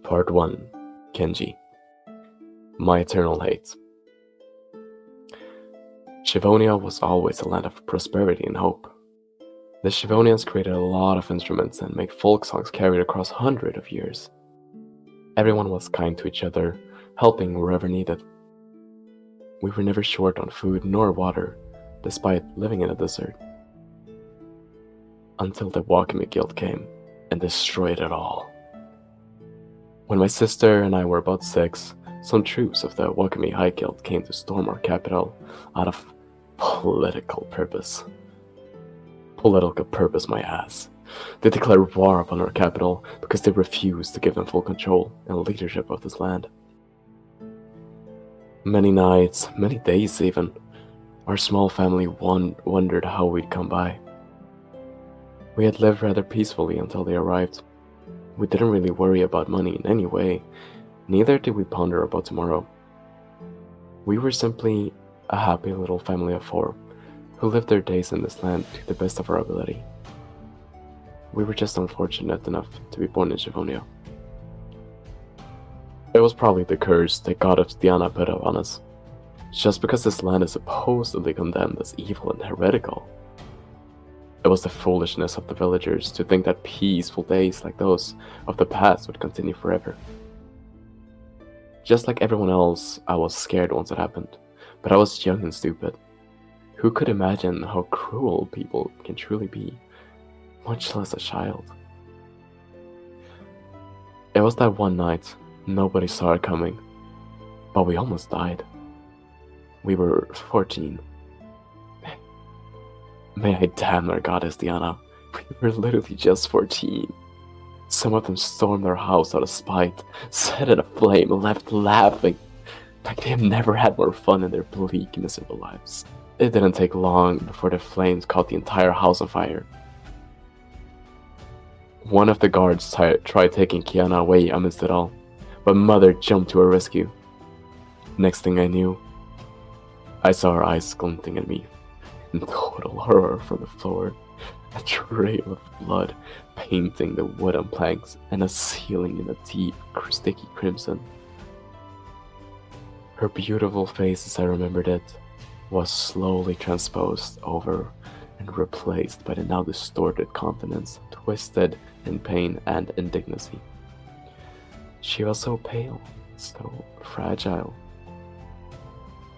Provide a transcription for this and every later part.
Part 1. Kenji. My Eternal Hate. Shivonia was always a land of prosperity and hope. The Shivonians created a lot of instruments and made folk songs carried across hundreds of years. Everyone was kind to each other, helping wherever needed. We were never short on food nor water, despite living in a desert. Until the Wakumi Guild came and destroyed it all. When my sister and I were about 6, some troops of the Wakumi High Guild came to storm our capital out of political purpose. Political purpose, my ass. They declared war upon our capital because they refused to give them full control and leadership of this land. Many nights, many days even, our small family wondered how we'd come by. We had lived rather peacefully until they arrived. We didn't really worry about money in any way, neither did we ponder about tomorrow. We were simply a happy little family of 4 who lived their days in this land to the best of our ability. We were just unfortunate enough to be born in Shivonia. It was probably the curse the goddess Diana put on us, just because this land is supposedly condemned as evil and heretical. It was the foolishness of the villagers to think that peaceful days like those of the past would continue forever. Just like everyone else, I was scared once it happened, but I was young and stupid. Who could imagine how cruel people can truly be, much less a child? It was that one night, nobody saw it coming, but we almost died. We were 14. May I damn our goddess Diana, we were literally just 14. Some of them stormed our house out of spite, set it aflame, and left laughing, like they have never had more fun in their bleak, miserable lives. It didn't take long before the flames caught the entire house on fire. One of the guards tried taking Kiana away amidst it all, but Mother jumped to her rescue. Next thing I knew, I saw her eyes glinting at me in total horror from the floor, a trail of blood painting the wooden planks and a ceiling in a deep, sticky crimson. Her beautiful face, as I remembered it, was slowly transposed over and replaced by the now distorted countenance, twisted in pain and indignancy. She was so pale, so fragile,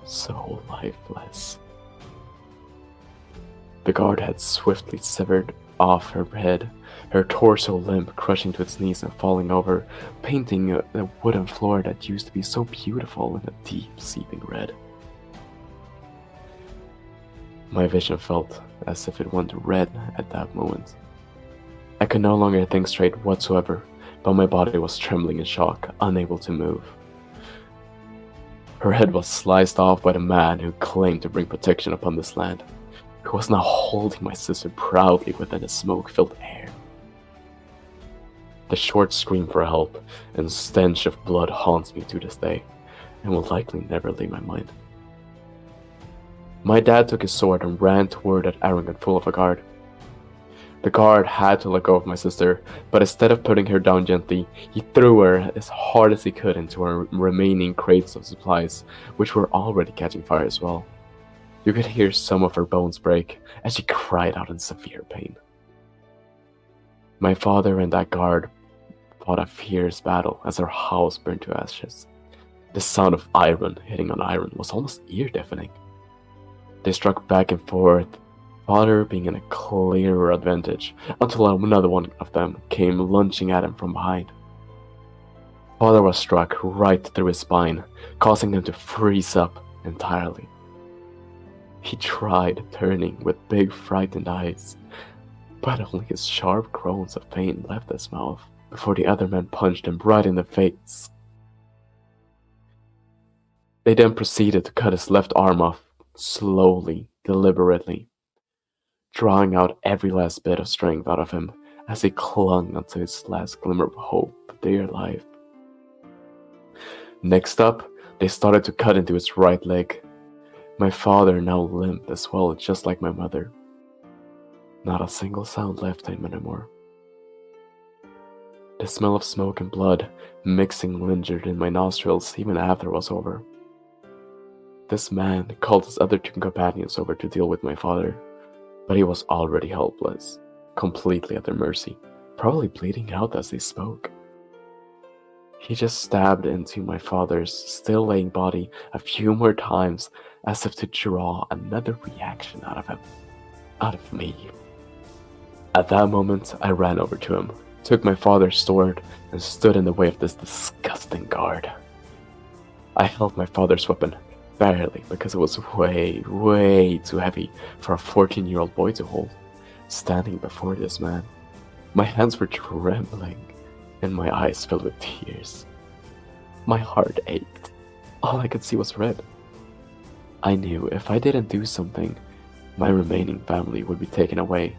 so lifeless. The guard had swiftly severed off her head, her torso limp, crushing to its knees and falling over, painting the wooden floor that used to be so beautiful in a deep, seeping red. My vision felt as if it went red at that moment. I could no longer think straight whatsoever, but my body was trembling in shock, unable to move. Her head was sliced off by the man who claimed to bring protection upon this land, who was now holding my sister proudly within the smoke-filled air. The short scream for help and stench of blood haunts me to this day, and will likely never leave my mind. My dad took his sword and ran toward that arrogant fool of a guard. The guard had to let go of my sister, but instead of putting her down gently, he threw her as hard as he could into her remaining crates of supplies, which were already catching fire as well. You could hear some of her bones break as she cried out in severe pain. My father and that guard fought a fierce battle as our house burned to ashes. The sound of iron hitting on iron was almost ear-deafening. They struck back and forth, father being in a clearer advantage, until another one of them came lunging at him from behind. Father was struck right through his spine, causing him to freeze up entirely. He tried turning with big frightened eyes, but only his sharp groans of pain left his mouth before the other man punched him right in the face. They then proceeded to cut his left arm off, slowly, deliberately, drawing out every last bit of strength out of him as he clung onto his last glimmer of hope for dear life. Next up, they started to cut into his right leg. My father now limp as well, just like my mother. Not a single sound left him anymore. The smell of smoke and blood mixing lingered in my nostrils even after it was over. This man called his other two companions over to deal with my father, but he was already helpless, completely at their mercy, probably bleeding out as they spoke. He just stabbed into my father's still laying body a few more times as if to draw another reaction out of him, out of me. At that moment, I ran over to him, took my father's sword, and stood in the way of this disgusting guard. I held my father's weapon, barely, because it was way too heavy for a 14-year-old boy to hold, standing before this man. My hands were trembling, and my eyes filled with tears. My heart ached. All I could see was red. I knew if I didn't do something, my remaining family would be taken away,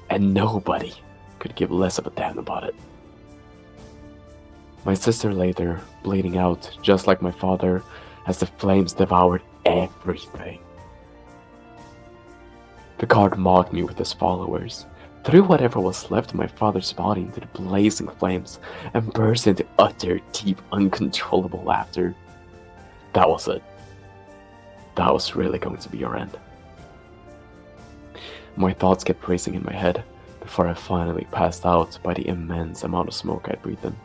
and nobody could give less of a damn about it. My sister lay there, bleeding out, just like my father, as the flames devoured everything. The guard mocked me with his followers, threw whatever was left of my father's body into the blazing flames, and burst into utter, deep, uncontrollable laughter. That was it. That was really going to be your end. My thoughts kept racing in my head before I finally passed out by the immense amount of smoke I'd breathed in.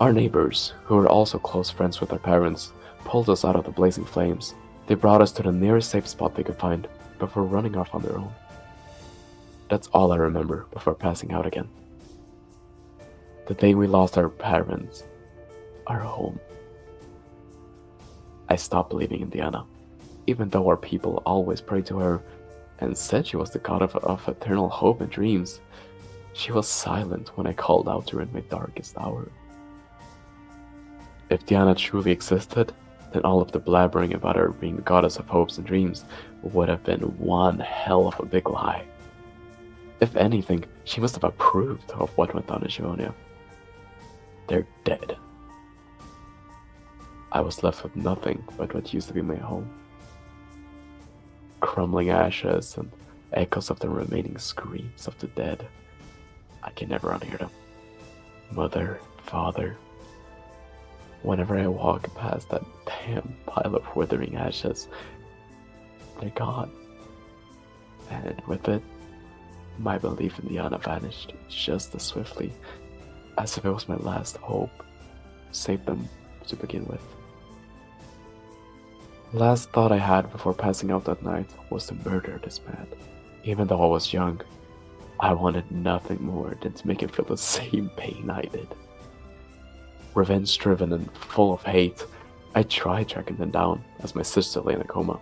Our neighbors, who were also close friends with our parents, pulled us out of the blazing flames. They brought us to the nearest safe spot they could find before running off on their own. That's all I remember before passing out again. The day we lost our parents, our home. I stopped believing in Diana, even though our people always prayed to her and said she was the god of eternal hope and dreams. She was silent when I called out to her in my darkest hour. If Diana truly existed, then all of the blabbering about her being the goddess of hopes and dreams would have been one hell of a big lie. If anything, she must have approved of what went on in Shivonia. They're dead. I was left with nothing but what used to be my home. Crumbling ashes and echoes of the remaining screams of the dead. I can never unhear them. Mother, father. Whenever I walk past that damn pile of withering ashes, they're gone. And with it, my belief in Diana vanished just as swiftly as if it was my last hope. Save them to begin with. The last thought I had before passing out that night was to murder this man. Even though I was young, I wanted nothing more than to make him feel the same pain I did. Revenge-driven and full of hate, I tried tracking them down as my sister lay in a coma.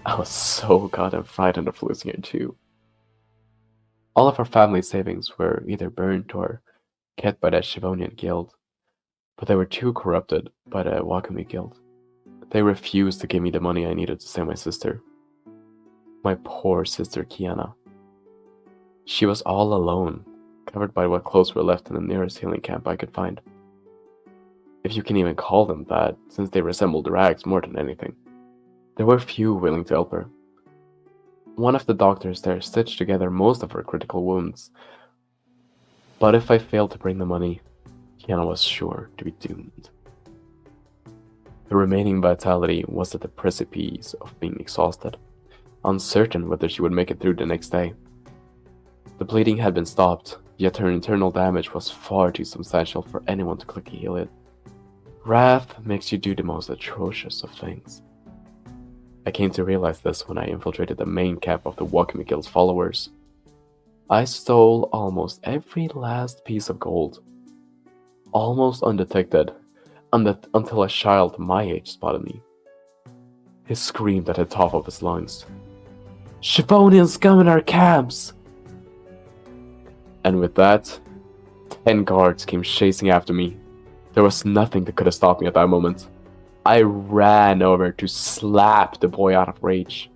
I was so goddamn frightened of losing her too. All of our family savings were either burnt or kept by the Shivonian Guild, but they were too corrupted by the Wakumi Guild. They refused to give me the money I needed to save my sister. My poor sister Kiana. She was all alone, covered by what clothes were left in the nearest healing camp I could find. If you can even call them that, since they resembled rags more than anything. There were few willing to help her. One of the doctors there stitched together most of her critical wounds, but if I failed to bring the money, Kiana was sure to be doomed. The remaining vitality was at the precipice of being exhausted, uncertain whether she would make it through the next day. The bleeding had been stopped, yet her internal damage was far too substantial for anyone to quickly heal it. Wrath makes you do the most atrocious of things. I came to realize this when I infiltrated the main camp of the Wakumi Guild's followers. I stole almost every last piece of gold, almost undetected, until a child my age spotted me. He screamed at the top of his lungs, "Shivonians come in our camps!" And with that, 10 guards came chasing after me. There was nothing that could have stopped me at that moment. I ran over to slap the boy out of rage.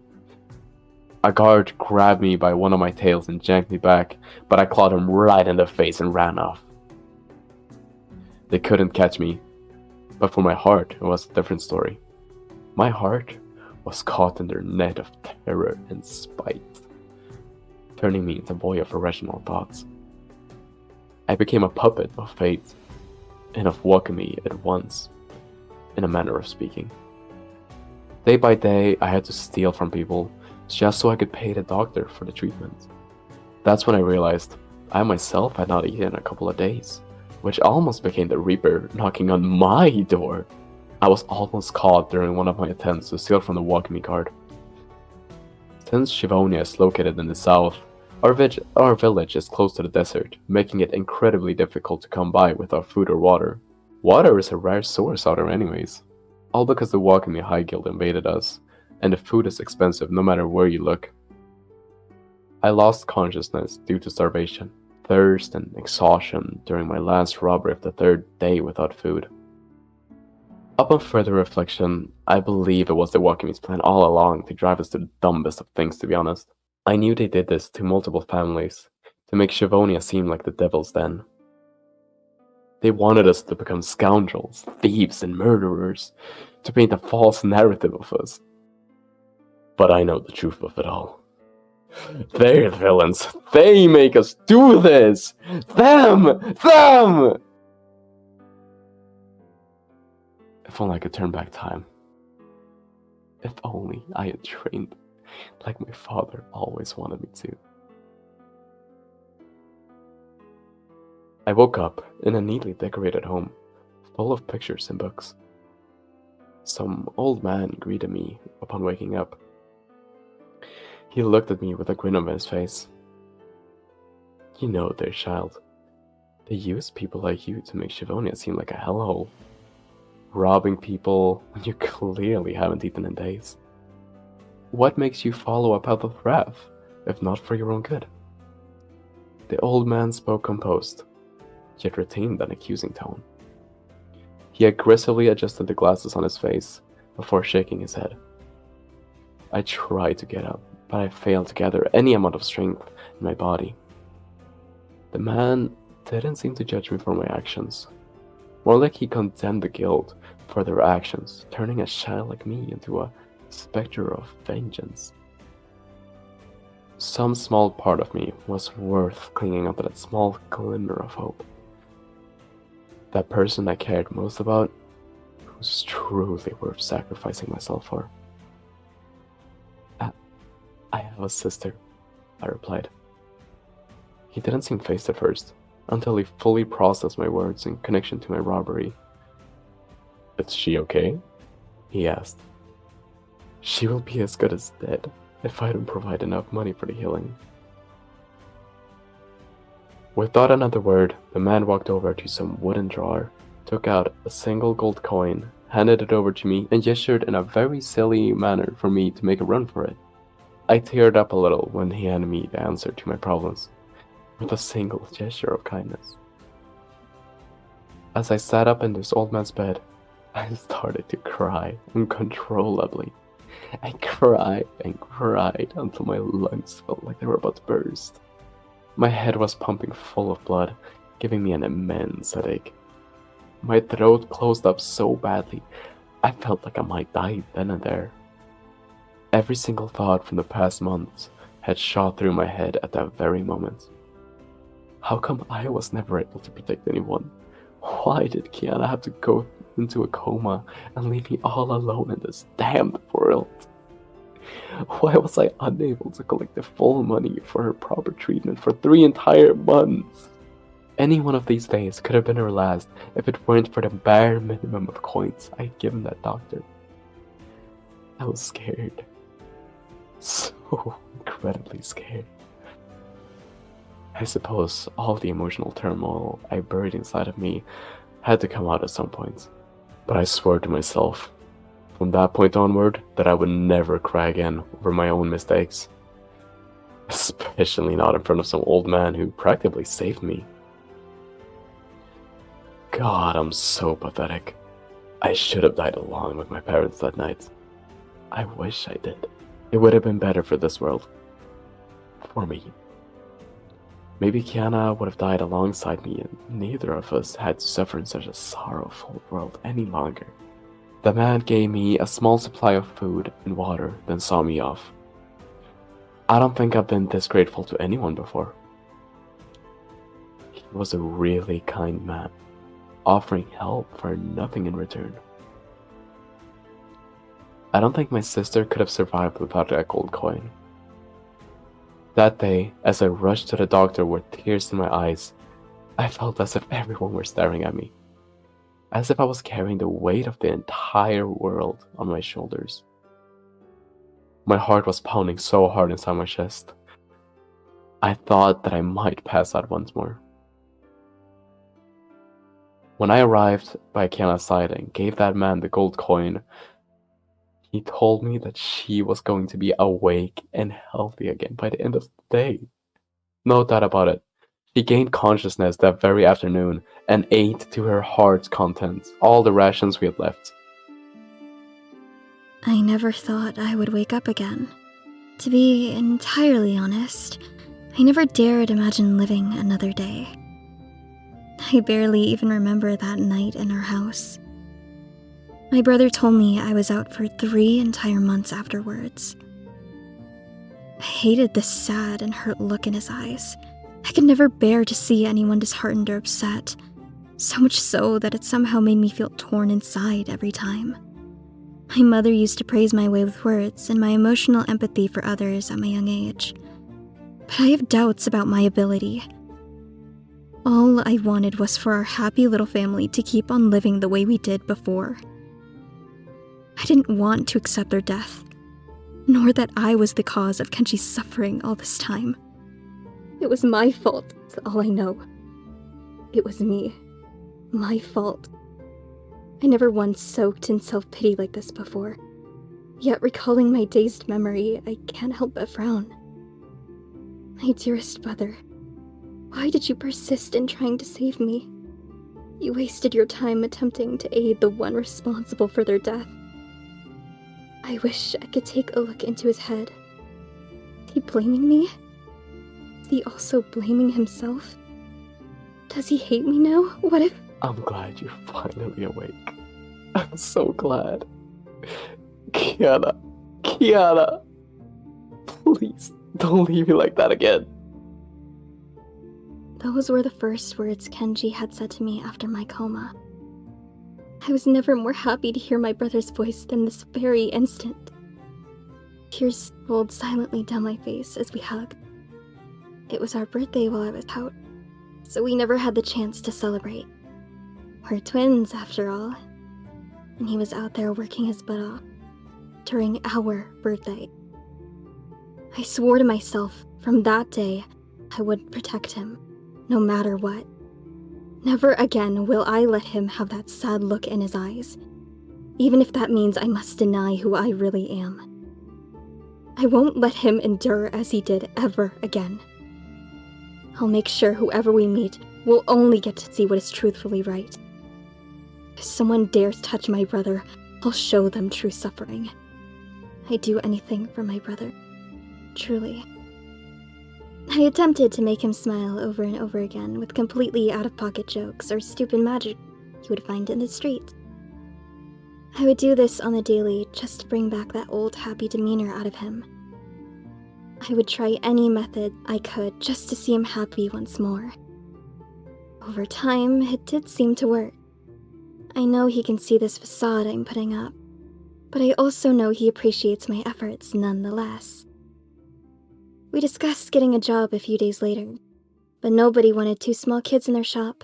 A guard grabbed me by one of my tails and yanked me back, but I clawed him right in the face and ran off. They couldn't catch me, but for my heart, it was a different story. My heart was caught in their net of terror and spite. turning me into a boy of irrational thoughts. I became a puppet of fate and of Wakumi at once, in a manner of speaking. Day by day, I had to steal from people just so I could pay the doctor for the treatment. That's when I realized I myself had not eaten in a couple of days, which almost became the Reaper knocking on my door. I was almost caught during one of my attempts to steal from the Wakumi guard. Since Shivonia is located in the south, our village is close to the desert, making it incredibly difficult to come by without food or water. Water is a rare source out there anyways, all because the Wakumi High Guild invaded us, and the food is expensive no matter where you look. I lost consciousness due to starvation, thirst, and exhaustion during my last robbery of the third day without food. Upon further reflection, I believe it was the Wakumi's plan all along to drive us to the dumbest of things, to be honest. I knew they did this to multiple families, to make Shivonia seem like the devil's den. They wanted us to become scoundrels, thieves, and murderers, to paint a false narrative of us. But I know the truth of it all. They're the villains. They make us do this! Them! If only I could turn back time. If only I had trained like my father always wanted me to. I woke up in a neatly decorated home, full of pictures and books. Some old man greeted me upon waking up. He looked at me with a grin on his face. You know, dear child, they use people like you to make Shivonia seem like a hellhole. Robbing people when you clearly haven't eaten in days. What makes you follow a path of wrath, if not for your own good? The old man spoke composed, yet retained an accusing tone. He aggressively adjusted the glasses on his face before shaking his head. I tried to get up, but I failed to gather any amount of strength in my body. The man didn't seem to judge me for my actions. More like he condemned the guild for their actions, turning a child like me into a specter of vengeance. Some small part of me was worth clinging onto that small glimmer of hope. That person I cared most about was truly worth sacrificing myself for. I have a sister, I replied. He didn't seem fazed at first, until he fully processed my words in connection to my robbery. Is she okay? He asked. She will be as good as dead if I don't provide enough money for the healing. Without another word, the man walked over to some wooden drawer, took out a single gold coin, handed it over to me, and gestured in a very silly manner for me to make a run for it. I teared up a little when he handed me the answer to my problems, with a single gesture of kindness. As I sat up in this old man's bed, I started to cry uncontrollably. I cried and cried until my lungs felt like they were about to burst. My head was pumping full of blood, giving me an immense headache. My throat closed up so badly, I felt like I might die then and there. Every single thought from the past months had shot through my head at that very moment. How come I was never able to protect anyone? Why did Kiana have to go into a coma and leave me all alone in this damned world? Why was I unable to collect the full money for her proper treatment for 3 entire months? Any one of these days could have been her last if it weren't for the bare minimum of coins I had given that doctor. I was scared. So incredibly scared. I suppose all the emotional turmoil I buried inside of me had to come out at some point. But I swore to myself, from that point onward, that I would never cry again over my own mistakes. Especially not in front of some old man who practically saved me. God, I'm so pathetic. I should have died alone with my parents that night. I wish I did. It would have been better for this world. For me. Maybe Kiana would have died alongside me and neither of us had to suffer in such a sorrowful world any longer. The man gave me a small supply of food and water, then saw me off. I don't think I've been this grateful to anyone before. He was a really kind man, offering help for nothing in return. I don't think my sister could have survived without that gold coin. That day, as I rushed to the doctor with tears in my eyes, I felt as if everyone were staring at me, as if I was carrying the weight of the entire world on my shoulders. My heart was pounding so hard inside my chest. I thought that I might pass out once more. When I arrived by Kiana's side and gave that man the gold coin, he told me that she was going to be awake and healthy again by the end of the day. No doubt about it. She gained consciousness that very afternoon and ate to her heart's content all the rations we had left. I never thought I would wake up again. To be entirely honest, I never dared imagine living another day. I barely even remember that night in our house. My brother told me I was out for 3 entire months afterwards. I hated the sad and hurt look in his eyes. I could never bear to see anyone disheartened or upset, so much so that it somehow made me feel torn inside every time. My mother used to praise my way with words and my emotional empathy for others at my young age. But I have doubts about my ability. All I wanted was for our happy little family to keep on living the way we did before. I didn't want to accept their death, nor that I was the cause of Kenji's suffering all this time. It was my fault, that's all I know. It was me. My fault. I never once soaked in self-pity like this before. Yet recalling my dazed memory, I can't help but frown. My dearest brother, why did you persist in trying to save me? You wasted your time attempting to aid the one responsible for their death. I wish I could take a look into his head. Is he blaming me? Is he also blaming himself? Does he hate me now? What if— I'm glad you're finally awake. I'm so glad. Kiana, please don't leave me like that again. Those were the first words Kenji had said to me after my coma. I was never more happy to hear my brother's voice than this very instant. Tears rolled silently down my face as we hugged. It was our birthday while I was out, so we never had the chance to celebrate. We're twins, after all. And he was out there working his butt off during our birthday. I swore to myself from that day I would protect him, no matter what. Never again will I let him have that sad look in his eyes, even if that means I must deny who I really am. I won't let him endure as he did ever again. I'll make sure whoever we meet will only get to see what is truthfully right. If someone dares touch my brother, I'll show them true suffering. I'd do anything for my brother, truly. I attempted to make him smile over and over again with completely out-of-pocket jokes or stupid magic he would find in the streets. I would do this on the daily just to bring back that old happy demeanor out of him. I would try any method I could just to see him happy once more. Over time, it did seem to work. I know he can see this facade I'm putting up, but I also know he appreciates my efforts nonetheless. We discussed getting a job a few days later, but nobody wanted 2 small kids in their shop,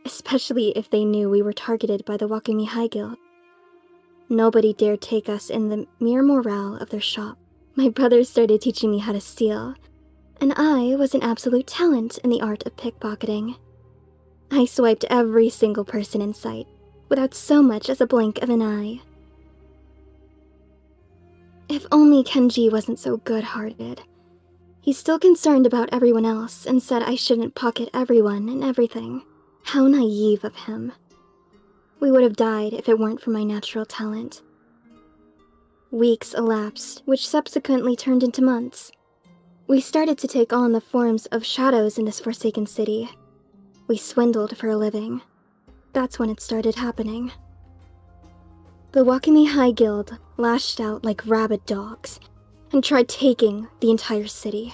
especially if they knew we were targeted by the Wakumi High Guild. Nobody dared take us in the mere morale of their shop. My brother started teaching me how to steal, and I was an absolute talent in the art of pickpocketing. I swiped every single person in sight, without so much as a blink of an eye. If only Kenji wasn't so good-hearted. He's still concerned about everyone else and said I shouldn't pocket everyone and everything. How naive of him. We would have died if it weren't for my natural talent. Weeks elapsed, which subsequently turned into months. We started to take on the forms of shadows in this forsaken city. We swindled for a living. That's when it started happening. The Wakumi High Guild lashed out like rabid dogs, and tried taking the entire city.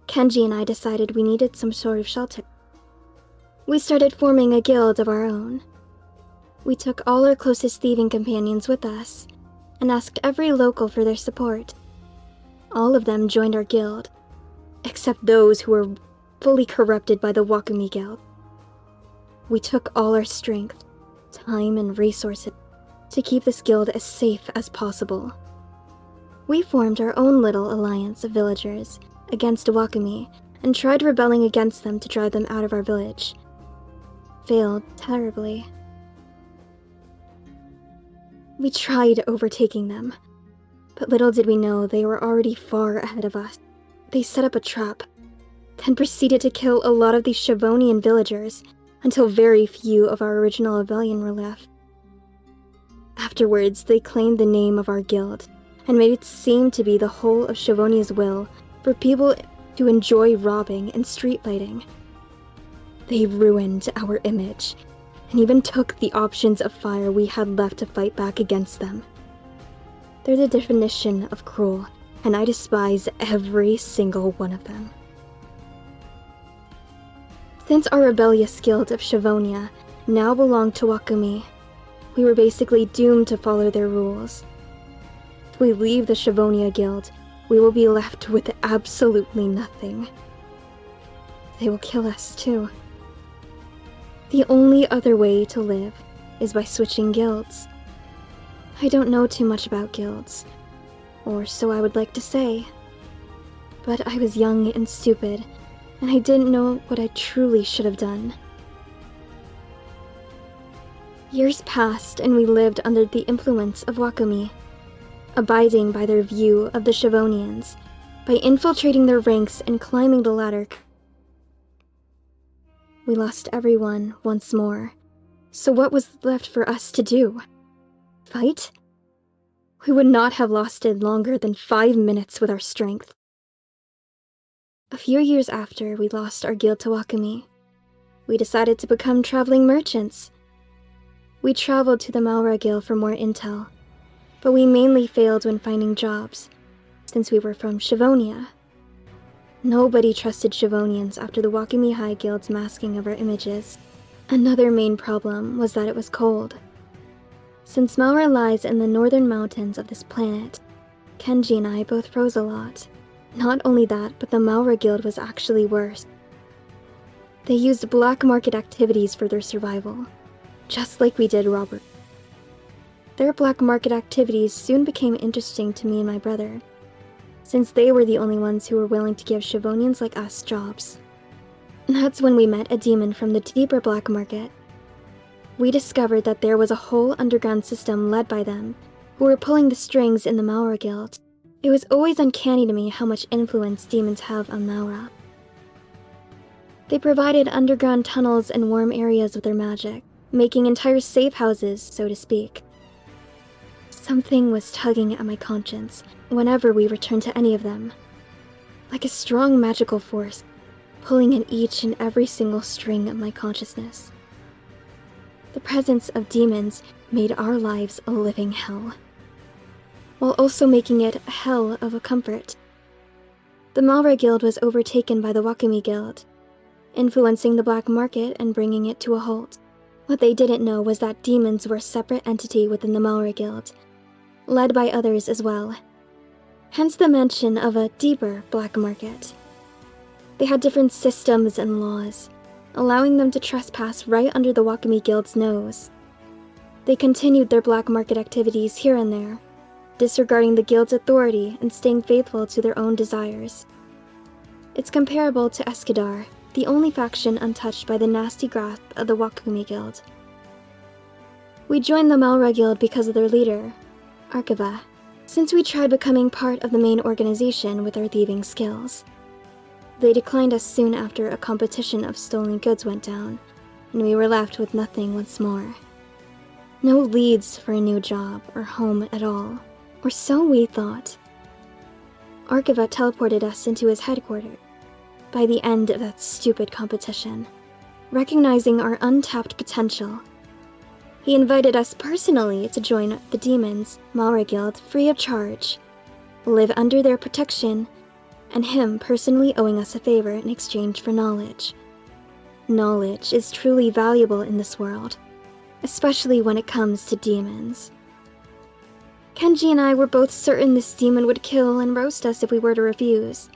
Kenji and I decided we needed some sort of shelter. We started forming a guild of our own. We took all our closest thieving companions with us, and asked every local for their support. All of them joined our guild, except those who were fully corrupted by the Wakumi Guild. We took all our strength, time, and resources to keep this guild as safe as possible. We formed our own little alliance of villagers against Wakumi and tried rebelling against them to drive them out of our village. Failed terribly. We tried overtaking them, but little did we know they were already far ahead of us. They set up a trap, then proceeded to kill a lot of the Shivonian villagers until very few of our original rebellion were left. Afterwards, they claimed the name of our guild and made it seem to be the whole of Shivonia's will for people to enjoy robbing and street fighting. They ruined our image and even took the options of fire we had left to fight back against them. They're the definition of cruel, and I despise every single one of them. Since our rebellious guild of Shivonia now belonged to Wakumi, we were basically doomed to follow their rules. If we leave the Shivonia Guild, we will be left with absolutely nothing. They will kill us too. The only other way to live is by switching guilds. I don't know too much about guilds, or so I would like to say. But I was young and stupid, and I didn't know what I truly should have done. Years passed and we lived under the influence of Wakumi, abiding by their view of the Shivonians, by infiltrating their ranks and climbing the ladder. We lost everyone once more, so what was left for us to do? Fight? We would not have lasted longer than 5 minutes with our strength. A few years after we lost our guild to Wakumi, we decided to become traveling merchants. We traveled to the Maura Guild for more intel, but we mainly failed when finding jobs, since we were from Shivonia. Nobody trusted Shivonians after the Wakumi High Guild's masking of our images. Another main problem was that it was cold. Since Maura lies in the northern mountains of this planet, Kenji and I both froze a lot. Not only that, but the Maura Guild was actually worse. They used black market activities for their survival, just like we did Robert. Their black market activities soon became interesting to me and my brother, since they were the only ones who were willing to give Shivonians like us jobs. That's when we met a demon from the deeper black market. We discovered that there was a whole underground system led by them, who were pulling the strings in the Maura Guild. It was always uncanny to me how much influence demons have on Maura. They provided underground tunnels and warm areas with their magic, making entire safe houses, so to speak. Something was tugging at my conscience whenever we returned to any of them, like a strong magical force, pulling at each and every single string of my consciousness. The presence of demons made our lives a living hell, while also making it a hell of a comfort. The Maura Guild was overtaken by the Wakumi Guild, influencing the black market and bringing it to a halt. What they didn't know was that demons were a separate entity within the Maura Guild, led by others as well. Hence the mention of a deeper black market. They had different systems and laws, allowing them to trespass right under the Wakumi Guild's nose. They continued their black market activities here and there, disregarding the guild's authority and staying faithful to their own desires. It's comparable to Escadar, the only faction untouched by the nasty grasp of the Wakumi Guild. We joined the Maura Guild because of their leader, Archiva, since we tried becoming part of the main organization with our thieving skills. They declined us soon after a competition of stolen goods went down, and we were left with nothing once more. No leads for a new job or home at all, or so we thought. Archiva teleported us into his headquarters by the end of that stupid competition, recognizing our untapped potential. He invited us personally to join the Demons Maura Guild free of charge. live under their protection, and him personally owing us a favor in exchange for knowledge. Knowledge is truly valuable in this world, especially when it comes to demons. Kenji and I were both certain this demon would kill and roast us if we were to refuse.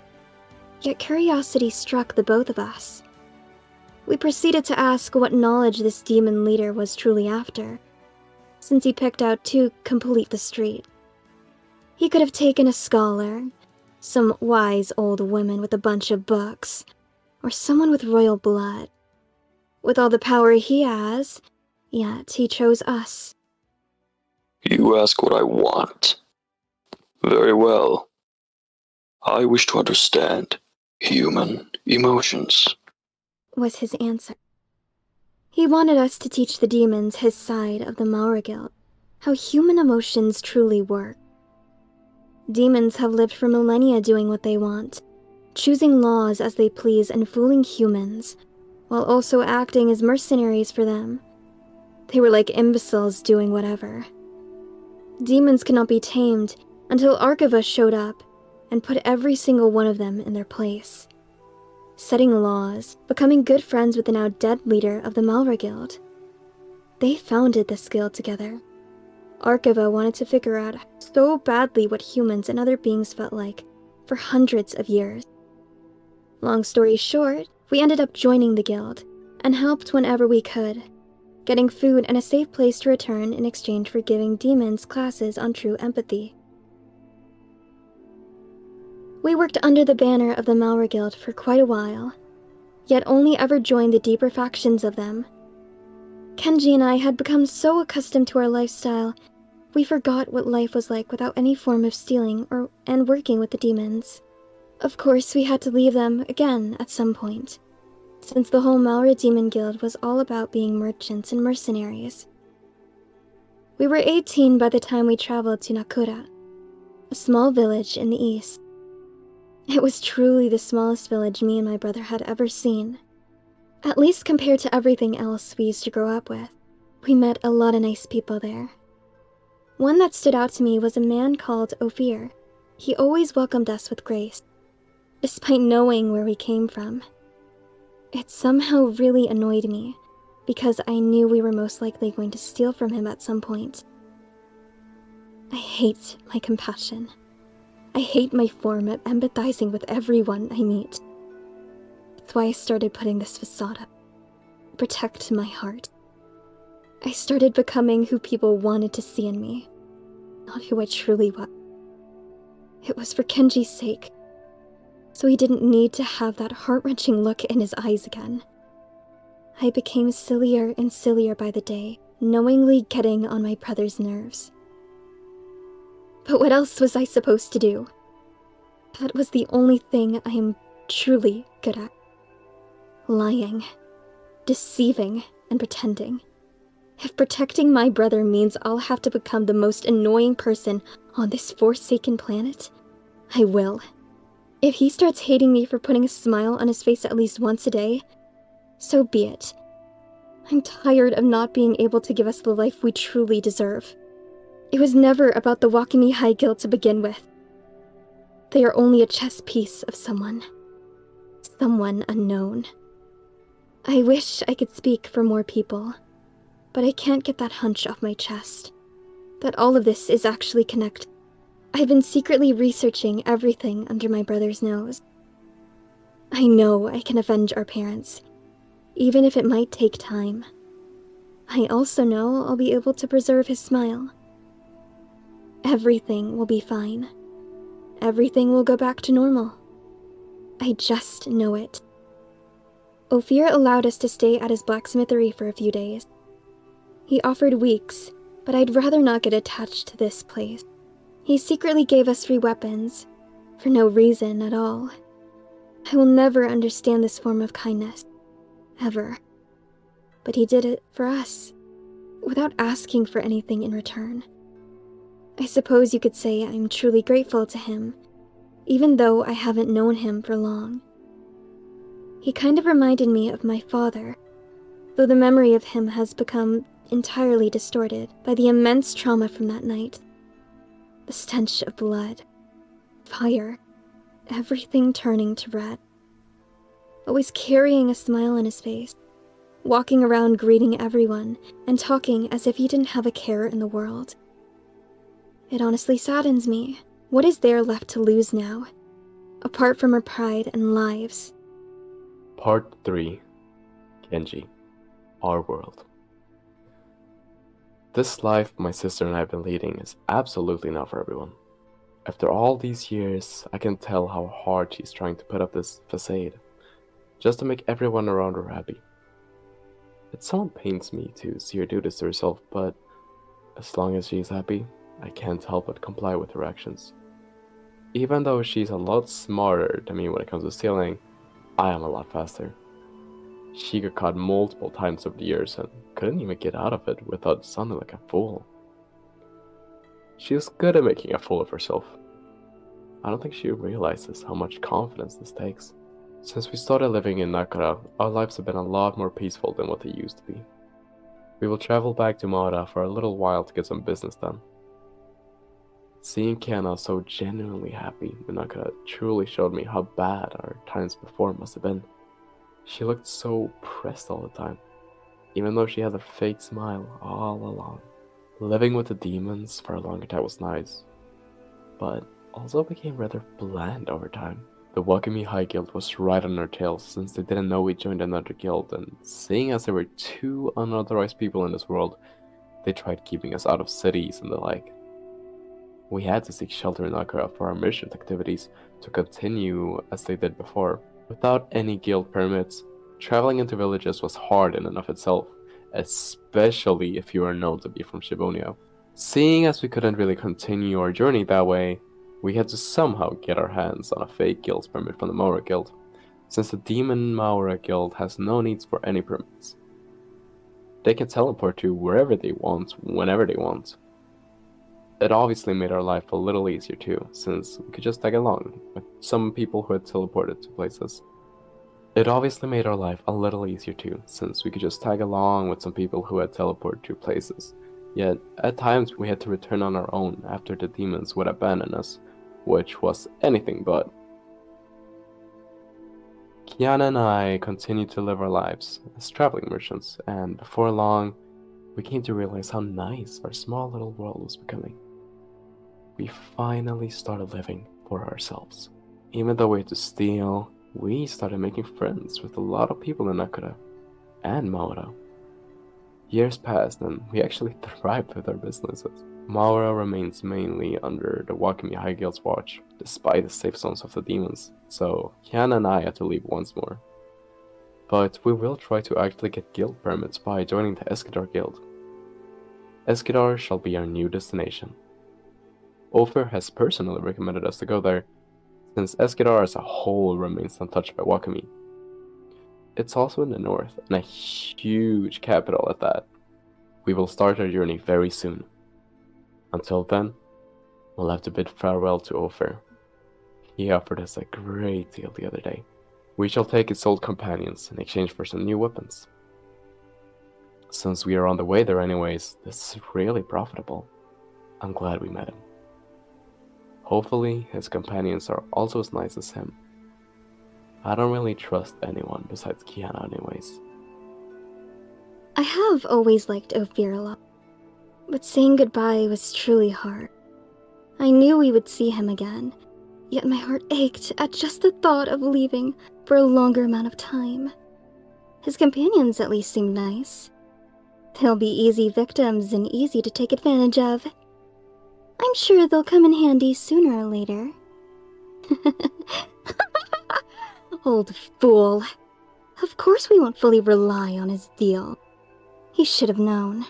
Yet curiosity struck the both of us. We proceeded to ask what knowledge this demon leader was truly after, since he picked out 2 to complete the street. He could have taken a scholar, some wise old woman with a bunch of books, or someone with royal blood. With all the power he has, yet he chose us. You ask what I want. Very well. I wish to understand human emotions, Was his answer. He wanted us to teach the demons his side of the Maura Guild, how human emotions truly work. Demons have lived for millennia doing what they want, choosing laws as they please and fooling humans, while also acting as mercenaries for them. They were like imbeciles doing whatever. Demons cannot be tamed until Archiva showed up and put every single one of them in their place. Setting laws, becoming good friends with the now dead leader of the Maura Guild. They founded this guild together. Archiva wanted to figure out so badly what humans and other beings felt like for hundreds of years. Long story short, we ended up joining the guild and helped whenever we could, getting food and a safe place to return in exchange for giving demons classes on true empathy. We worked under the banner of the Maura Guild for quite a while, yet only ever joined the deeper factions of them. Kenji and I had become so accustomed to our lifestyle, we forgot what life was like without any form of stealing and working with the demons. Of course, we had to leave them again at some point, since the whole Maura Demon Guild was all about being merchants and mercenaries. We were 18 by the time we traveled to Nakura, a small village in the east. It was truly the smallest village me and my brother had ever seen. At least compared to everything else we used to grow up with. We met a lot of nice people there. One that stood out to me was a man called Ophir. He always welcomed us with grace, despite knowing where we came from. It somehow really annoyed me, because I knew we were most likely going to steal from him at some point. I hate my compassion. I hate my form of empathizing with everyone I meet. That's why I started putting this facade up. Protect my heart. I started becoming who people wanted to see in me, not who I truly was. It was for Kenji's sake, so he didn't need to have that heart-wrenching look in his eyes again. I became sillier and sillier by the day, knowingly getting on my brother's nerves. But what else was I supposed to do? That was the only thing I am truly good at. Lying, deceiving, and pretending. If protecting my brother means I'll have to become the most annoying person on this forsaken planet, I will. If he starts hating me for putting a smile on his face at least once a day, so be it. I'm tired of not being able to give us the life we truly deserve. It was never about the Wakumi High Guild to begin with. They are only a chess piece of someone unknown. I wish I could speak for more people, but I can't get that hunch off my chest, that all of this is actually connected. I've been secretly researching everything under my brother's nose. I know I can avenge our parents, even if it might take time. I also know I'll be able to preserve his smile. Everything will be fine. Everything will go back to normal. I just know it. Ophir allowed us to stay at his blacksmithery for a few days. He offered weeks, but I'd rather not get attached to this place. He secretly gave us free weapons, for no reason at all. I will never understand this form of kindness, ever. But he did it for us, without asking for anything in return. I suppose you could say I'm truly grateful to him, even though I haven't known him for long. He kind of reminded me of my father, though the memory of him has become entirely distorted by the immense trauma from that night. The stench of blood, fire, everything turning to red. Always carrying a smile on his face, walking around greeting everyone and talking as if he didn't have a care in the world. It honestly saddens me. What is there left to lose now, apart from her pride and lives? Part 3. Kenji, Our World. This life my sister and I have been leading is absolutely not for everyone. After all these years, I can tell how hard she's trying to put up this facade, just to make everyone around her happy. It somewhat pains me to see her do this to herself, but as long as she's happy, I can't help but comply with her actions. Even though she's a lot smarter than me when it comes to stealing, I am a lot faster. She got caught multiple times over the years and couldn't even get out of it without sounding like a fool. She is good at making a fool of herself. I don't think she realizes how much confidence this takes. Since we started living in Nakara, our lives have been a lot more peaceful than what they used to be. We will travel back to Mara for a little while to get some business done. Seeing Kiana so genuinely happy in Nakara truly showed me how bad our times before must have been. She looked so pressed all the time, even though she had a fake smile all along. Living with the demons for a longer time was nice, but also became rather bland over time. The Wakumi High Guild was right on our tails since they didn't know we joined another guild, and seeing as there were 2 unauthorized people in this world, they tried keeping us out of cities and the like. We had to seek shelter in Akara for our mission activities to continue as they did before. Without any guild permits, traveling into villages was hard in and of itself, especially if you are known to be from Shivonia. Seeing as we couldn't really continue our journey that way, we had to somehow get our hands on a fake guild permit from the Maura Guild, since the Demon Maura Guild has no needs for any permits. They can teleport to wherever they want, whenever they want. It obviously made our life a little easier too, since we could just tag along with some people who had teleported to places. Yet at times we had to return on our own after the demons would abandon us, which was anything but. Kiana and I continued to live our lives as traveling merchants, and before long, we came to realize how nice our small little world was becoming. We finally started living for ourselves. Even though we had to steal, we started making friends with a lot of people in Nakura and Maura. Years passed and we actually thrived with our businesses. Maura remains mainly under the Wakumi High Guild's watch, despite the safe zones of the demons, so Kiana and I had to leave once more. But we will try to actually get guild permits by joining the Eskidar Guild. Eskidar shall be our new destination. Ofer has personally recommended us to go there, since Eskidar as a whole remains untouched by Wakumi. It's also in the north, and a huge capital at that. We will start our journey very soon. Until then, we'll have to bid farewell to Ofer. He offered us a great deal the other day. We shall take his old companions in exchange for some new weapons. Since we are on the way there anyways, this is really profitable. I'm glad we met him. Hopefully, his companions are also as nice as him. I don't really trust anyone besides Kiana anyways. I have always liked Ophir a lot, but saying goodbye was truly hard. I knew we would see him again, yet my heart ached at just the thought of leaving for a longer amount of time. His companions at least seemed nice. They'll be easy victims and easy to take advantage of. I'm sure they'll come in handy sooner or later. Old fool. Of course we won't fully rely on his deal. He should have known.